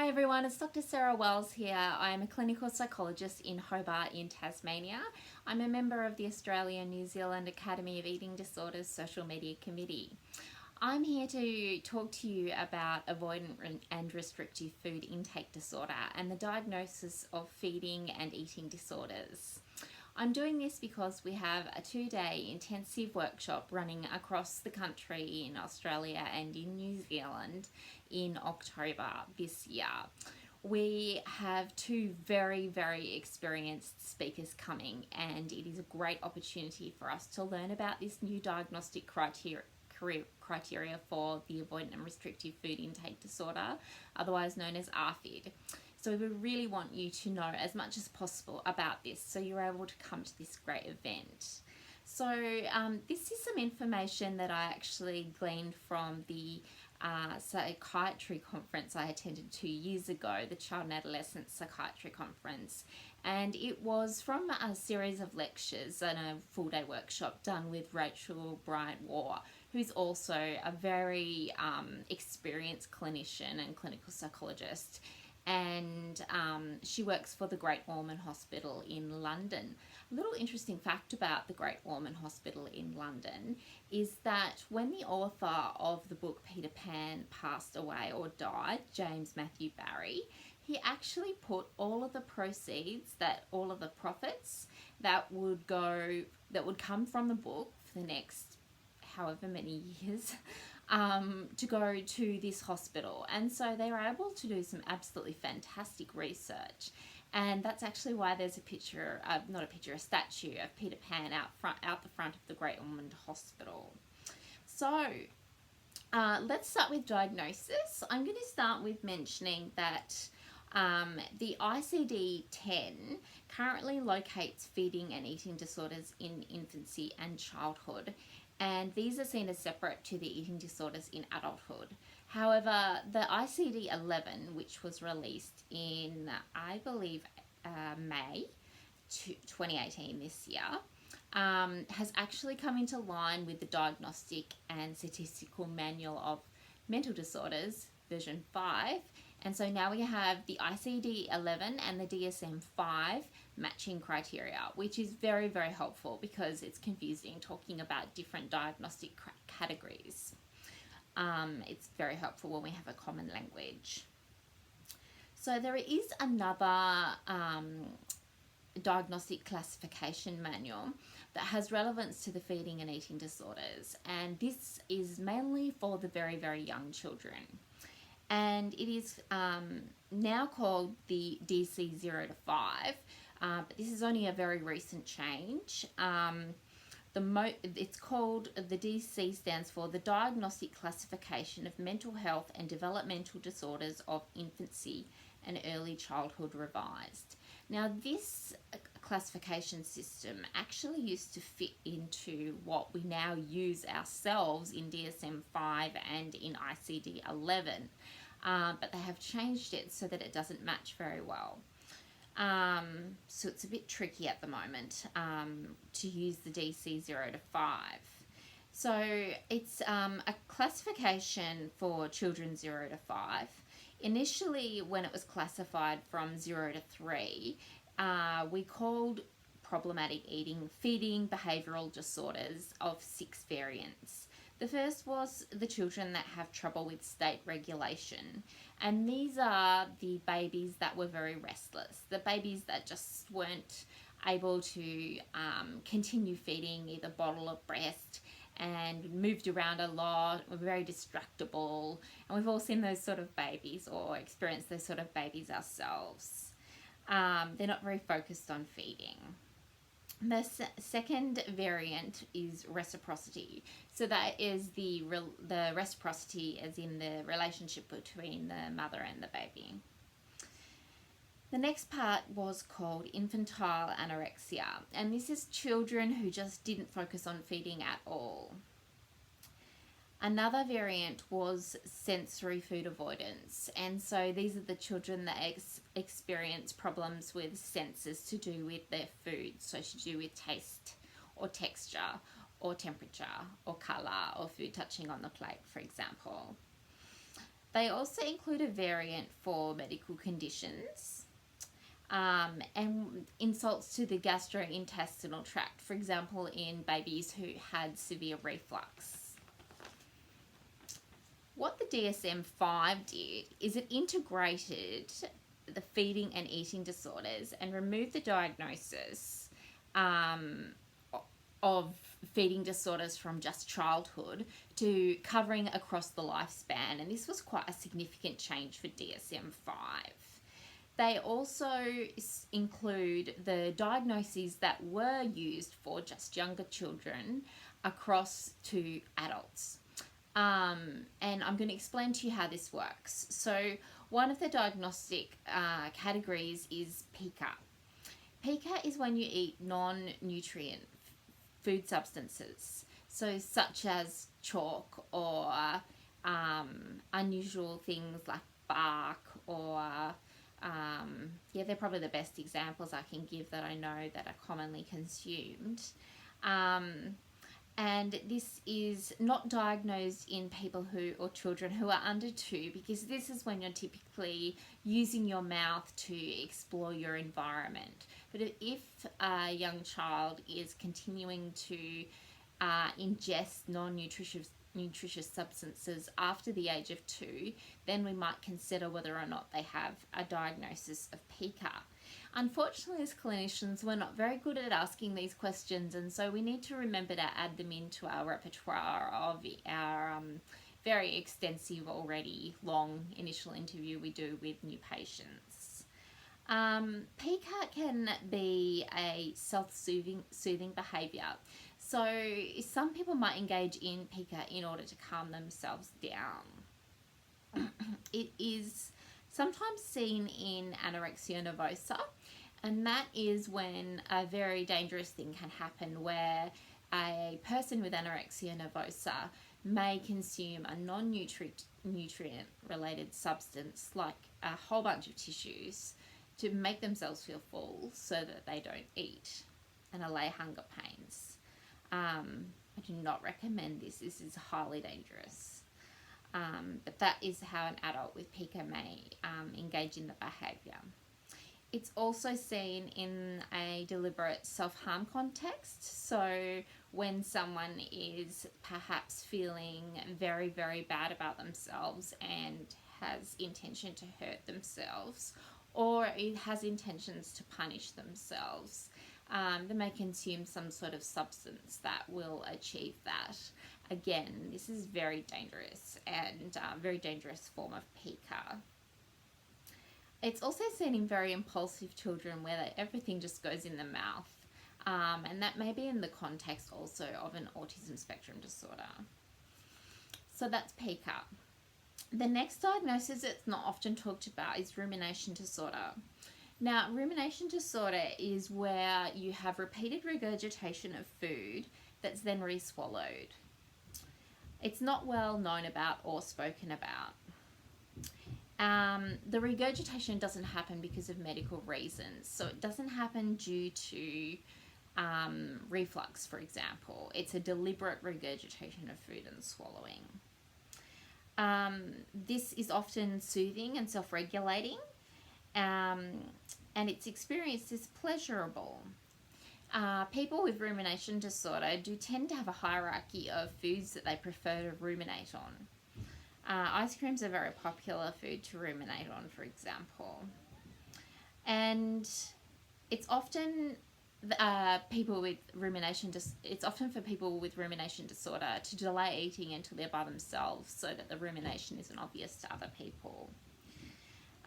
Hi everyone, it's Dr. Sarah Wells here. I'm a clinical psychologist in Hobart in Tasmania. I'm a member of the Australian New Zealand Academy of Eating Disorders Social Media Committee. I'm here to talk to you about avoidant and restrictive food intake disorder and the diagnosis of feeding and eating disorders. I'm doing this because we have a 2-day intensive workshop running across the country in Australia and in New Zealand in October this year. We have two very experienced speakers coming, and it is a great opportunity for us to learn about this new diagnostic criteria for the avoidant and restrictive food intake disorder, otherwise known as ARFID. So we really want you to know as much as possible about this so you're able to come to this great event. So this is some information that I actually gleaned from the psychiatry conference I attended 2 years ago, the Child and Adolescent Psychiatry Conference. And it was from a series of lectures and a full-day workshop done with Rachel Bryant-Waugh, who's also a very experienced clinician and clinical psychologist. And she works for the Great Ormond Hospital in London. A little interesting fact about the Great Ormond Hospital in London is that when the author of the book Peter Pan passed away or died, James Matthew Barry, he actually put all of the proceeds, all of the profits that would come from the book for the next however many years, to go to this hospital. And so they were able to do some absolutely fantastic research. And that's actually why there's a statue of Peter Pan out the front of the Great Ormond Hospital. So let's start with diagnosis. I'm going to start with mentioning that the ICD-10 currently locates feeding and eating disorders in infancy and childhood, and these are seen as separate to the eating disorders in adulthood. However, the ICD-11, which was released in, I believe, May 2018 this year, has actually come into line with the Diagnostic and Statistical Manual of Mental Disorders, version 5. And so now we have the ICD-11 and the DSM-5 matching criteria, which is very helpful because it's confusing talking about different diagnostic categories. It's very helpful when we have a common language. So there is another diagnostic classification manual that has relevance to the feeding and eating disorders, and this is mainly for the very young children. And it is now called the DC 0 to 5, but this is only a very recent change. It's called, the DC stands for the Diagnostic Classification of Mental Health and Developmental Disorders of Infancy and Early Childhood Revised. Now this classification system actually used to fit into what we now use ourselves in DSM-5 and in ICD-11. But they have changed it so that it doesn't match very well. So it's a bit tricky at the moment to use the DC 0 to 5. So it's a classification for children 0 to 5. Initially, when it was classified from 0 to 3, we called problematic feeding behavioural disorders of 6 variants. The first was the children that have trouble with state regulation, and these are the babies that were very restless, the babies that just weren't able to continue feeding either bottle or breast and moved around a lot, were very distractible, and we've all seen those sort of babies or experienced those sort of babies ourselves. They're not very focused on feeding. The second variant is reciprocity. So that is the reciprocity as in the relationship between the mother and the baby. The next part was called infantile anorexia, and this is children who just didn't focus on feeding at all. Another variant was sensory food avoidance, and so these are the children that experience problems with senses to do with their food, so to do with taste or texture or temperature or colour or food touching on the plate, for example. They also include a variant for medical conditions and insults to the gastrointestinal tract, for example, in babies who had severe reflux. What the DSM-5 did is it integrated the feeding and eating disorders and removed the diagnosis of feeding disorders from just childhood to covering across the lifespan, and this was quite a significant change for DSM-5. They also include the diagnoses that were used for just younger children across to adults. And I'm going to explain to you how this works. So one of the diagnostic categories is PICA. PICA is when you eat non-nutrient food substances, so such as chalk or unusual things like bark or they're probably the best examples I can give that I know that are commonly consumed. And this is not diagnosed in people or children who are under 2, because this is when you're typically using your mouth to explore your environment. But if a young child is continuing to ingest non-nutritious substances after the age of 2, then we might consider whether or not they have a diagnosis of PICA. Unfortunately, as clinicians, we're not very good at asking these questions, and so we need to remember to add them into our repertoire of our very extensive, already long initial interview we do with new patients. PICA can be a self-soothing behaviour. So some people might engage in PICA in order to calm themselves down. It is sometimes seen in anorexia nervosa, and that is when a very dangerous thing can happen where a person with anorexia nervosa may consume a non-nutrient related substance like a whole bunch of tissues to make themselves feel full so that they don't eat and allay hunger pains. I do not recommend this. This is highly dangerous. But that is how an adult with PICA may engage in the behaviour. It's also seen in a deliberate self-harm context. So when someone is perhaps feeling very, very bad about themselves and has intention to hurt themselves, or it has intentions to punish themselves, they may consume some sort of substance that will achieve that. Again, this is very dangerous and very dangerous form of PICA. It's also seen in very impulsive children where everything just goes in the mouth, and that may be in the context also of an autism spectrum disorder. So that's PICA. The next diagnosis that's not often talked about is rumination disorder. Now, rumination disorder is where you have repeated regurgitation of food that's then re-swallowed. It's not well known about or spoken about. The regurgitation doesn't happen because of medical reasons. So it doesn't happen due to reflux, for example. It's a deliberate regurgitation of food and swallowing. This is often soothing and self-regulating, and its experience is pleasurable. People with rumination disorder do tend to have a hierarchy of foods that they prefer to ruminate on. Ice cream's a very popular food to ruminate on, for example. And it's often it's often for people with rumination disorder to delay eating until they're by themselves so that the rumination isn't obvious to other people.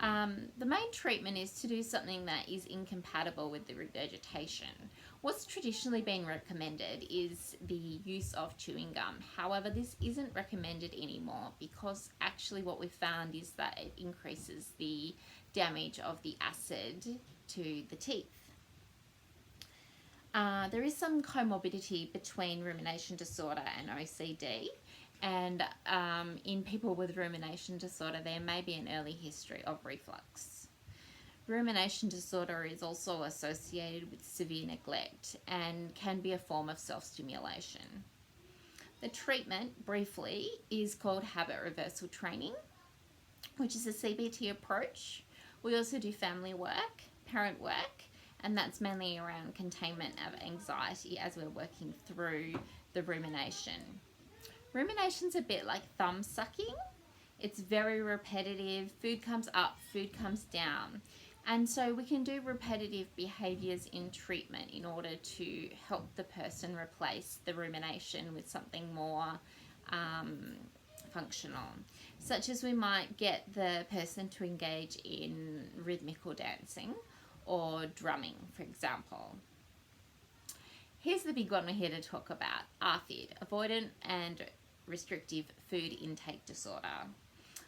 The main treatment is to do something that is incompatible with the regurgitation. What's traditionally been recommended is the use of chewing gum. However, this isn't recommended anymore because actually what we've found is that it increases the damage of the acid to the teeth. There is some comorbidity between rumination disorder and OCD. And in people with rumination disorder, there may be an early history of reflux. Rumination disorder is also associated with severe neglect and can be a form of self-stimulation. The treatment, briefly, is called habit reversal training. which is a CBT approach. We also do family work, parent work, and that's mainly around containment of anxiety as we're working through the rumination. Rumination's a bit like thumb sucking. It's very repetitive. Food comes up, food comes down. And so we can do repetitive behaviours in treatment in order to help the person replace the rumination with something more functional, such as we might get the person to engage in rhythmical dancing or drumming, for example. Here's the big one we're here to talk about, ARFID, Avoidant and Restrictive Food Intake Disorder.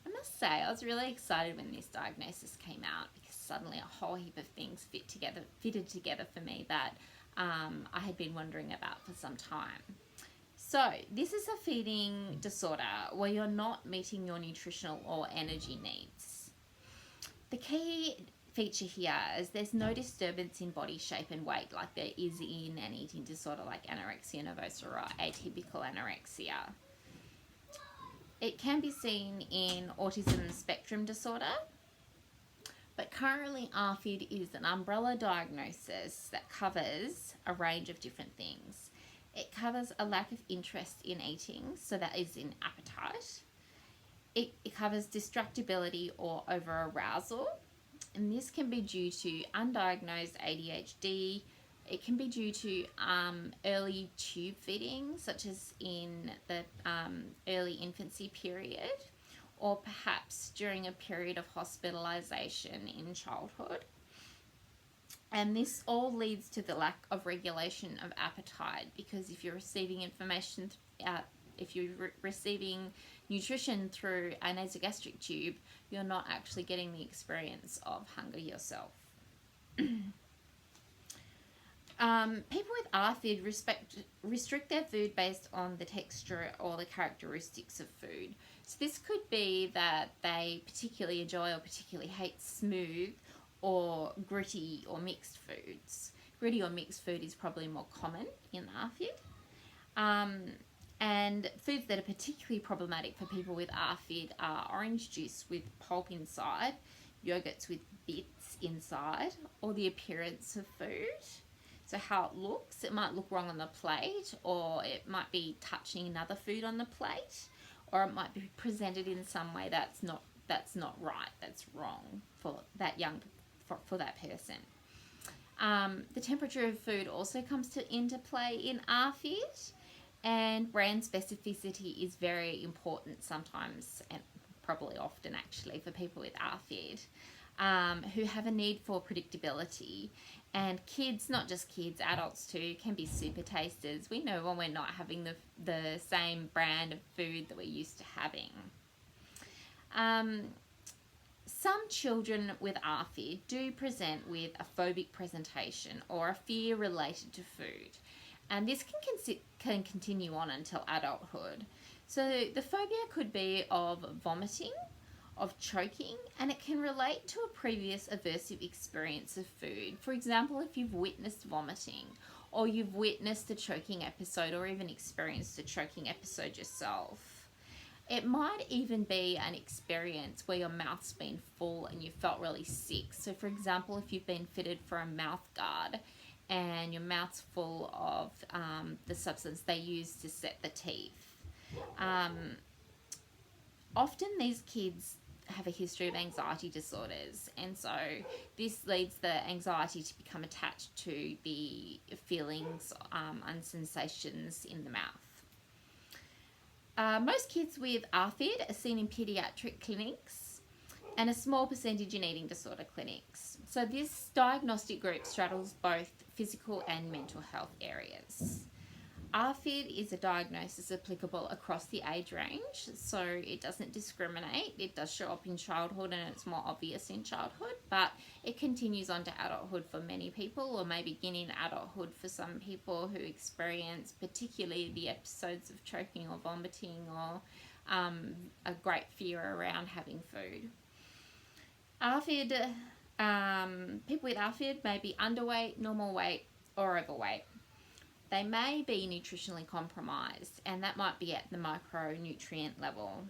I must say, I was really excited when this diagnosis came out because suddenly a whole heap of things fitted together for me that I had been wondering about for some time. So, this is a feeding disorder where you're not meeting your nutritional or energy needs. The key feature here is there's no disturbance in body shape and weight like there is in an eating disorder like anorexia nervosa or atypical anorexia. It can be seen in autism spectrum disorder, but currently ARFID is an umbrella diagnosis that covers a range of different things. It covers a lack of interest in eating, so that is in appetite. It covers distractibility or over-arousal, and this can be due to undiagnosed ADHD. It can be due to early tube feeding, such as in the early infancy period, or perhaps during a period of hospitalisation in childhood. And this all leads to the lack of regulation of appetite, because if you're receiving information, if you're receiving nutrition through a nasogastric tube, you're not actually getting the experience of hunger yourself. People with ARFID restrict their food based on the texture or the characteristics of food. So this could be that they particularly enjoy or particularly hate smooth or gritty or mixed foods. Gritty or mixed food is probably more common in ARFID. And foods that are particularly problematic for people with ARFID are orange juice with pulp inside, yogurts with bits inside, or the appearance of food. So how it looks, it might look wrong on the plate, or it might be touching another food on the plate, or it might be presented in some way that's not right, that's wrong for that for that person. The temperature of food also comes into play in ARFID, and brand specificity is very important sometimes, and probably often actually, for people with ARFID. Who have a need for predictability. And kids, not just kids, adults too, can be super tasters. We know when we're not having the same brand of food that we're used to having. Some children with ARFID do present with a phobic presentation or a fear related to food. And this can continue on until adulthood. So the phobia could be of vomiting, of choking, and it can relate to a previous aversive experience of food. For example, if you've witnessed vomiting, or you've witnessed a choking episode, or even experienced a choking episode yourself. It might even be an experience where your mouth's been full and you felt really sick. So for example, if you've been fitted for a mouth guard and your mouth's full of the substance they use to set the teeth. Often these kids have a history of anxiety disorders, and so this leads the anxiety to become attached to the feelings and sensations in the mouth. Most kids with ARFID are seen in paediatric clinics and a small percentage in eating disorder clinics. So this diagnostic group straddles both physical and mental health areas. ARFID is a diagnosis applicable across the age range, so it doesn't discriminate. It does show up in childhood and it's more obvious in childhood, but it continues on to adulthood for many people, or may begin in adulthood for some people who experience particularly the episodes of choking or vomiting, or a great fear around having food. ARFID, people with ARFID may be underweight, normal weight, or overweight. They may be nutritionally compromised, and that might be at the micronutrient level.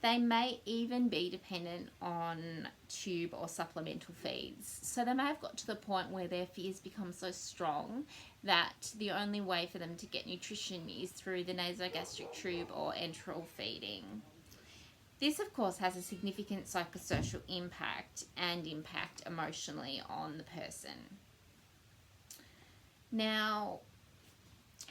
They may even be dependent on tube or supplemental feeds. So they may have got to the point where their fears become so strong that the only way for them to get nutrition is through the nasogastric tube or enteral feeding. This, of course, has a significant psychosocial impact and impact emotionally on the person. Now,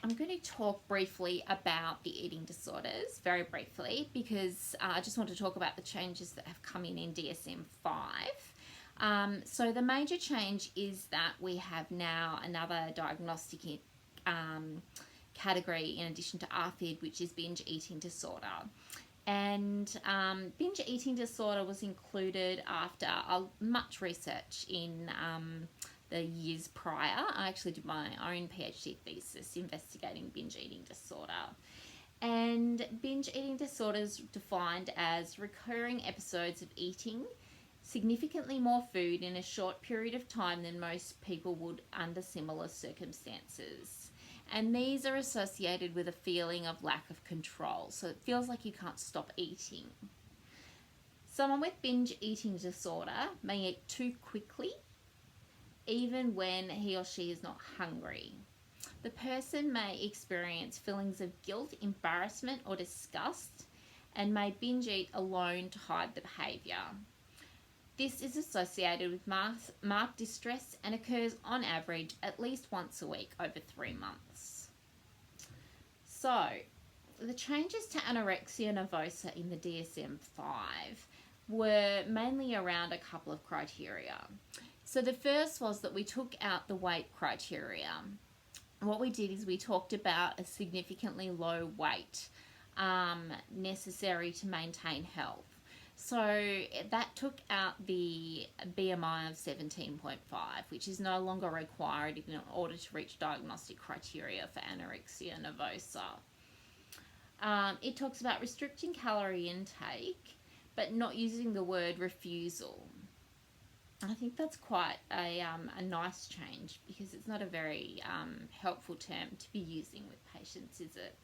I'm going to talk briefly about the eating disorders, very briefly, because I just want to talk about the changes that have come in DSM-5. So the major change is that we have now another diagnostic category in addition to ARFID, which is binge eating disorder. And binge eating disorder was included after much research in the years prior. I actually did my own PhD thesis investigating binge eating disorder. And binge eating disorder is defined as recurring episodes of eating significantly more food in a short period of time than most people would under similar circumstances. And these are associated with a feeling of lack of control. So it feels like you can't stop eating. Someone with binge eating disorder may eat too quickly, even when he or she is not hungry. The person may experience feelings of guilt, embarrassment, or disgust, and may binge eat alone to hide the behaviour. This is associated with marked distress and occurs on average at least once a week over 3 months. So, the changes to anorexia nervosa in the DSM-5 were mainly around a couple of criteria. So the first was that we took out the weight criteria. What we did is we talked about a significantly low weight necessary to maintain health. So that took out the BMI of 17.5, which is no longer required in order to reach diagnostic criteria for anorexia nervosa. It talks about restricting calorie intake, but not using the word refusal. I think that's quite a nice change, because it's not a very helpful term to be using with patients, is it?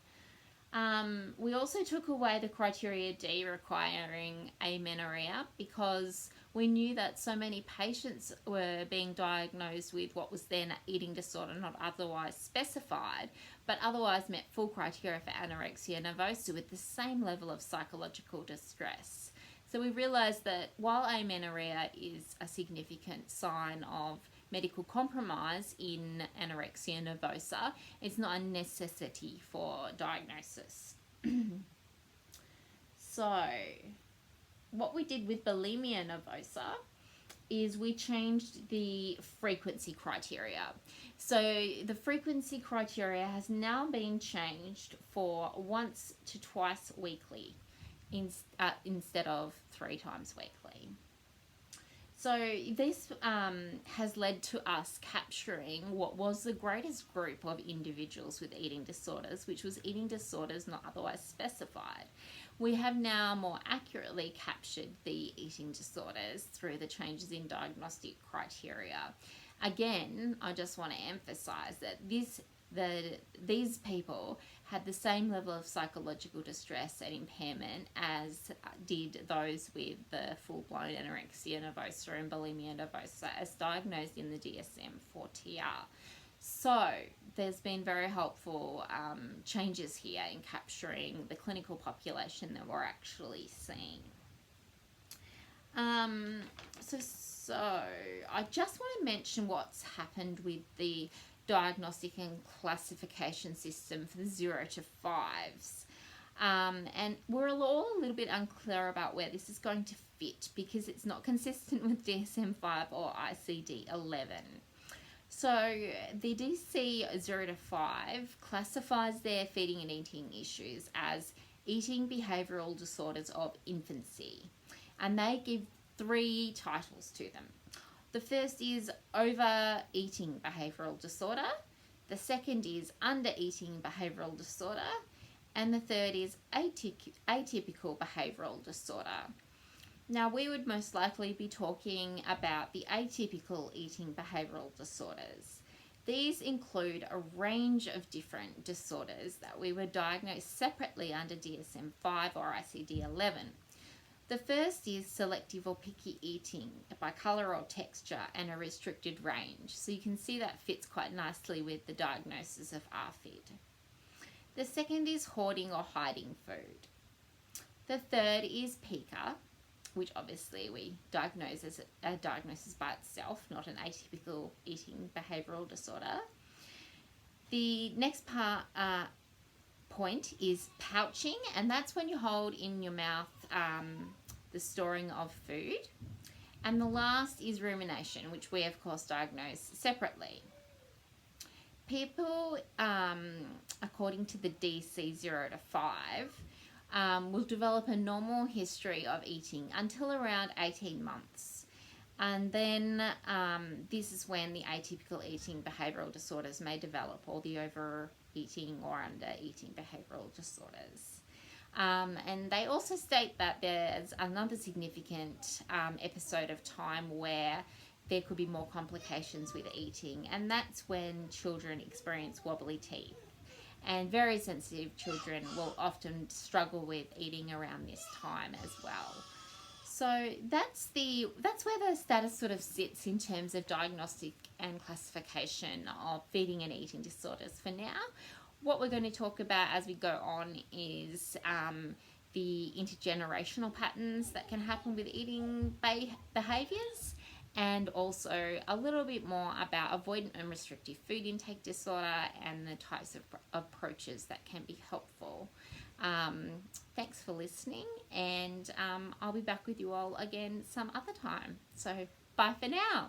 We also took away the criteria D requiring amenorrhea, because we knew that so many patients were being diagnosed with what was then eating disorder not otherwise specified, but otherwise met full criteria for anorexia nervosa with the same level of psychological distress. So we realised that while amenorrhea is a significant sign of medical compromise in anorexia nervosa, it's not a necessity for diagnosis. So, what we did with bulimia nervosa is we changed the frequency criteria. So the frequency criteria has now been changed for once to twice weekly instead of 3 times weekly. So this has led to us capturing what was the greatest group of individuals with eating disorders, which was eating disorders not otherwise specified. We have now more accurately captured the eating disorders through the changes in diagnostic criteria. Again, I just want to emphasize that these people had the same level of psychological distress and impairment as did those with the full-blown anorexia nervosa and bulimia nervosa as diagnosed in the DSM-4TR. So there's been very helpful changes here in capturing the clinical population that we're actually seeing. So I just want to mention what's happened with the diagnostic and classification system for the 0 to 5s. And we're all a little bit unclear about where this is going to fit, because it's not consistent with DSM-5 or ICD-11. So the DC 0 to 5 classifies their feeding and eating issues as eating behavioural disorders of infancy, and they give 3 titles to them. The first is overeating behavioural disorder, the second is undereating behavioural disorder, and the third is atypical behavioural disorder. Now, we would most likely be talking about the atypical eating behavioural disorders. These include a range of different disorders that we would diagnose separately under DSM-5 or ICD-11. The first is selective or picky eating by colour or texture and a restricted range. So you can see that fits quite nicely with the diagnosis of ARFID. The second is hoarding or hiding food. The third is pica, which obviously we diagnose as a diagnosis by itself, not an atypical eating behavioural disorder. The next point is pouching, and that's when you hold in your mouth the storing of food. And the last is rumination, which we of course diagnose separately. People, according to the DC 0 to 5, will develop a normal history of eating until around 18 months. And then this is when the atypical eating behavioural disorders may develop, or the overeating or under-eating behavioural disorders. And they also state that there's another significant episode of time where there could be more complications with eating, and that's when children experience wobbly teeth. And very sensitive children will often struggle with eating around this time as well. So that's where the status sort of sits in terms of diagnostic and classification of feeding and eating disorders for now. What we're going to talk about as we go on is the intergenerational patterns that can happen with eating behaviours, and also a little bit more about avoidant and restrictive food intake disorder and the types of approaches that can be helpful. Thanks for listening, and I'll be back with you all again some other time. So bye for now.